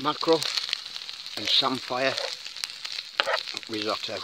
mackerel and samphire risotto.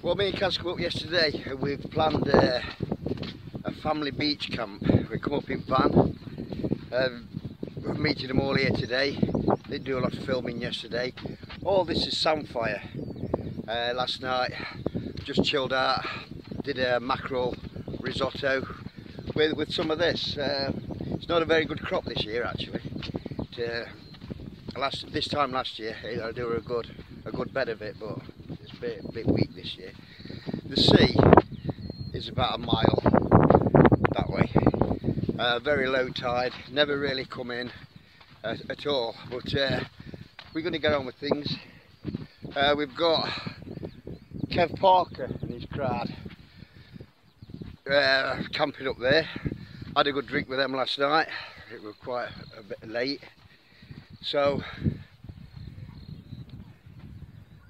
Well, me and Kaz come up yesterday and we've planned a family beach camp. We come up in van. We're meeting them all here today. Didn't do a lot of filming yesterday. All this is Samphire. Last night just chilled out, did a mackerel risotto with some of this. It's not a very good crop this year actually. This time last year they were a good bed of it, but it's a bit weak this year. The sea is about a mile that way. Very low tide, never really come in at all, but we're going to get on with things. We've got Kev Parker and his crowd camping up there. I had a good drink with them last night. It was quite a bit late, so I'm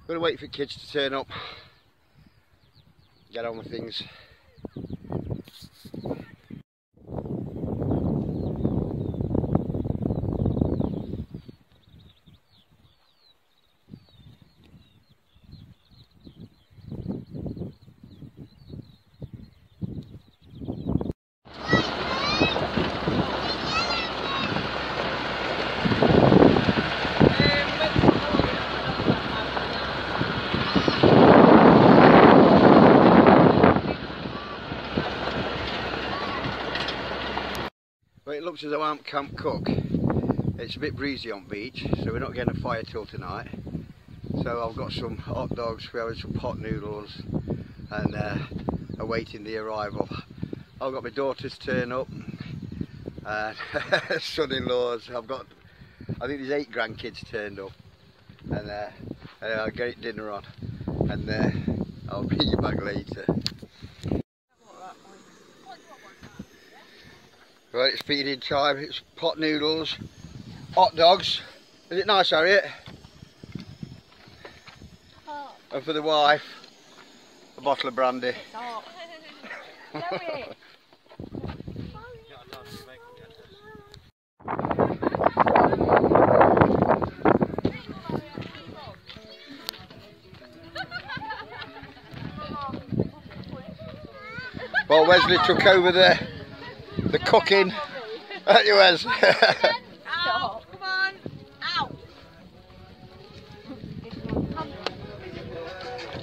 going to wait for kids to turn up, get on with things. Well, it looks as though I can't cook. It's a bit breezy on beach, so we're not getting a fire till tonight. So I've got some hot dogs, we're having some pot noodles and awaiting the arrival. I've got my daughters turn up, son-in-laws. I think there's 8 grandkids turned up, and I'll get dinner on, and I'll bring you back later. Right, it's feeding time. It's pot noodles, hot dogs. Is it nice, Harriet? Hot. And for the wife, a bottle of brandy. It's hot. Well, Wesley took over the cooking. Aren't you, Wes? Ow, come on. Ow.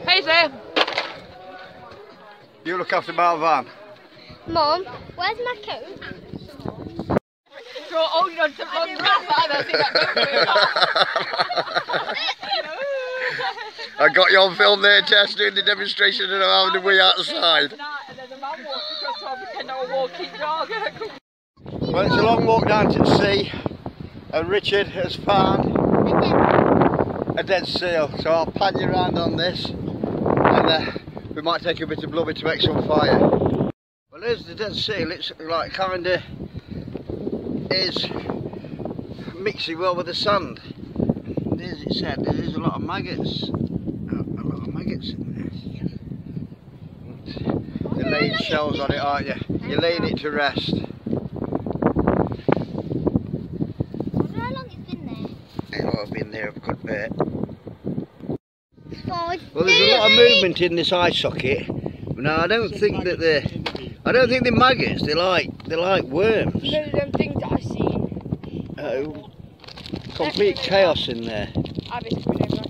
Hey, Zay. You look after my van. Mum, where's my coat? You're holding on to one I got you on film there, Tess, doing the demonstration and I'm having a wee outside. And then the man walks across to our pretend I'm a walking dog. Well, it's a long walk down to the sea, and Richard has found a dead seal, so I'll pan you around on this, and we might take a bit of blubber to make some fire. Well, there's the dead seal. It's like kinda is mixing well with the sand. As it said, there's a lot of maggots. A lot of maggots in there. You're laying shells on it, aren't you? You're laying it to rest. How long it's been there? It'll have been there a good bit. Well, there's a lot of movement in this eye socket. Now, I don't think that they're maggots. They're like worms. No, them things that I've seen. Oh, complete chaos in there. I've been coming over.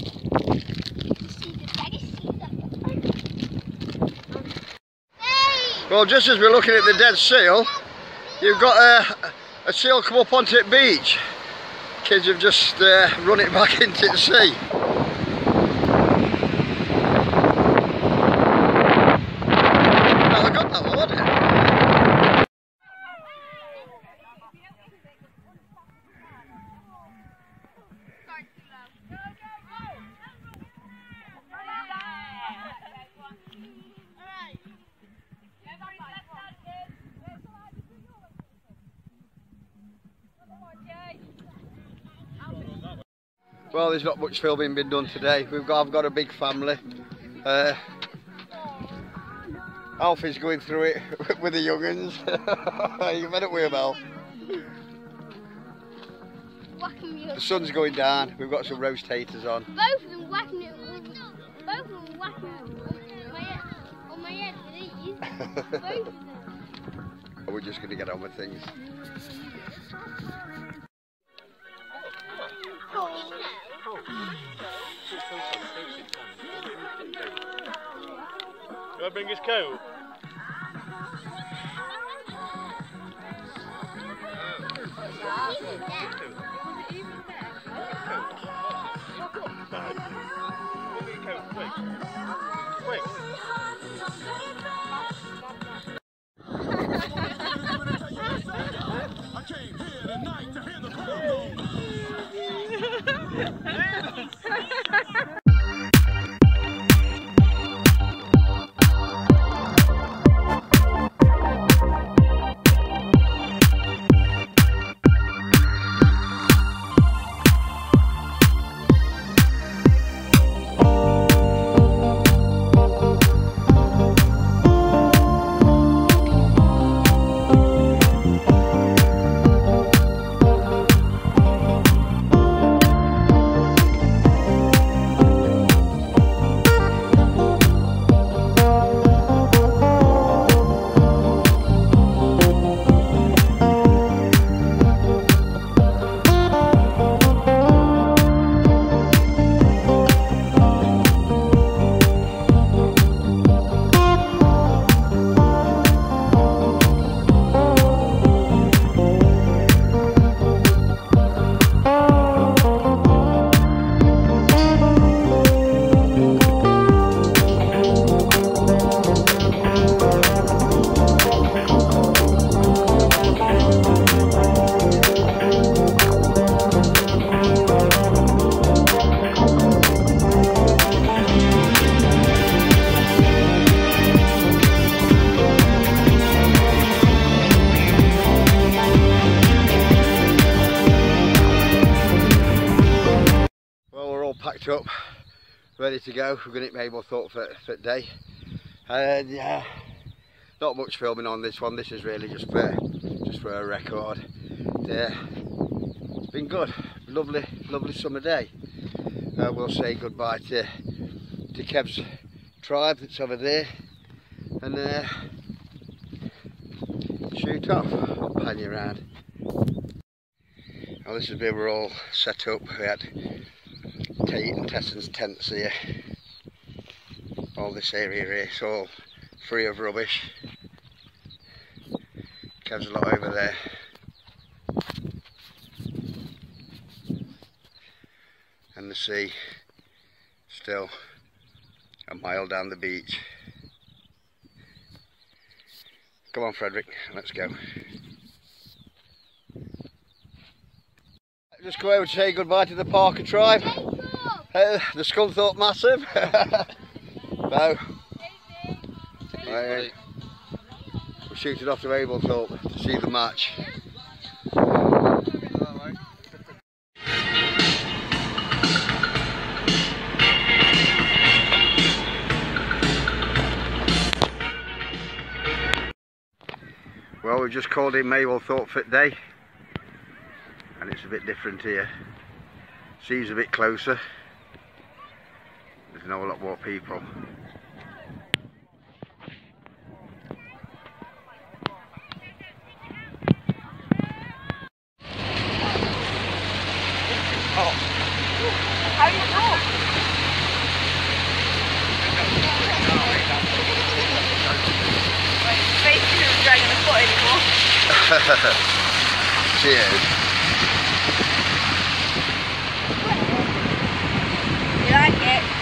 Well, just as we're looking at the dead seal, you've got a seal come up onto the beach. Kids have just run it back into the sea. Well, I got that one, wasn't it? Well, there's not much filming been done today. I've got a big family. Alfie's going through it with the young'uns. You better with him, Alf. The sun's going down. We've got some roast taters on. Both of them whacking it. Both of them whacking it on my head with these. Both of them. We're just going to get on with things. Do I bring his coat? Packed up, ready to go. We're going to Mabel Thorpe for day, and yeah, not much filming on this one. This is really just for a record. Yeah, been good, lovely summer day. We'll say goodbye to Kev's tribe that's over there, and shoot off. I'll pan you around. Well, this is where we're all set up. We had Kate and Tesson's tents here. All this area here, it's all free of rubbish. Kev's a lot over there. And the sea still a mile down the beach. Come on, Frederick, let's go. Just go over to say goodbye to the Parker tribe. The Scunthorpe Massive. No. We're shooting off to Mablethorpe to see the match. Well, we've just called in Mablethorpe for day, and it's a bit different here. Sea's a bit closer. and a lot more people. How do you know? Right, basically not dragging a foot anymore. Cheers. You like it?